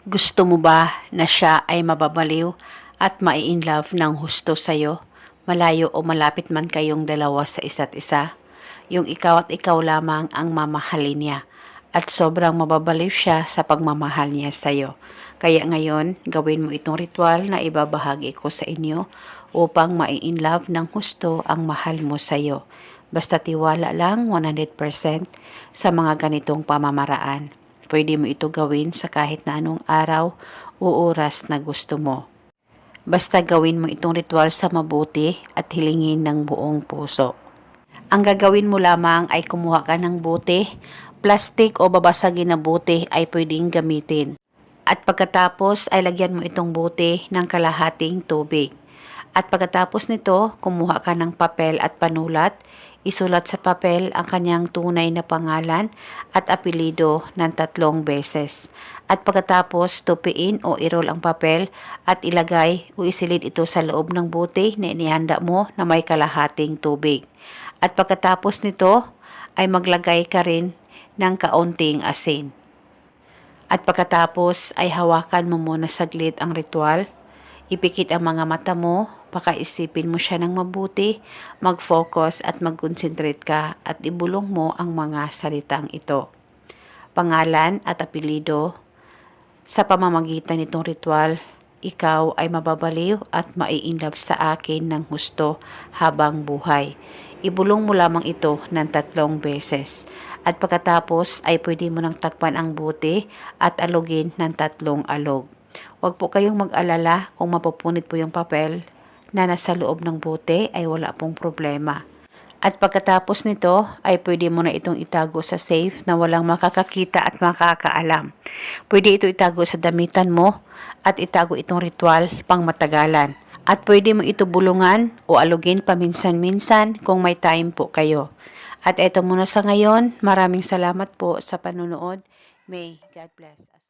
Gusto mo ba na siya ay mababaliw at mai-inlove ng husto sa'yo, malayo o malapit man kayong dalawa sa isa't isa? Yung ikaw at ikaw lamang ang mamahalin niya at sobrang mababaliw siya sa pagmamahal niya sa'yo. Kaya ngayon, gawin mo itong ritual na ibabahagi ko sa inyo upang mai-inlove ng husto ang mahal mo sa'yo. Basta tiwala lang 100% sa mga ganitong pamamaraan. Pwede mo ito gawin sa kahit na anong araw o oras na gusto mo. Basta gawin mo itong ritual sa mabuti at hilingin ng buong puso. Ang gagawin mo lamang ay kumuha ka ng bote, plastic o babasagin na bote ay pwedeng gamitin. At pagkatapos ay lagyan mo itong bote ng kalahating tubig. At pagkatapos nito, kumuha ka ng papel at panulat, isulat sa papel ang kanyang tunay na pangalan at apelido ng 3 beses. At pagkatapos, tupiin o i-roll ang papel at ilagay o isilid ito sa loob ng bote na inihanda mo na may kalahating tubig. At pagkatapos nito, ay maglagay ka rin ng kaunting asin. At pagkatapos ay hawakan mo muna saglit ang ritual. Ipikit ang mga mata mo, pakaisipin mo siya ng mabuti, mag-focus at mag-concentrate ka at ibulong mo ang mga salitang ito. Pangalan at apelido. Sa pamamagitan nitong ritual, ikaw ay mababaliw at mai-inlove sa akin ng husto habang buhay. Ibulong mo lamang ito ng 3 beses. At pagkatapos ay pwede mo nang takpan ang bote at alugin ng 3 alog. Huwag po kayong mag-alala kung mapupunit po yung papel na nasa loob ng bote ay wala pong problema. At pagkatapos nito ay pwede mo na itong itago sa safe na walang makakakita at makakaalam. Pwede ito itago sa damitan mo at itago itong ritual pang matagalan. At pwede mo ito bulungan o alugin paminsan-minsan kung may time po kayo. At eto muna sa ngayon, maraming salamat po sa panunood. May God bless us.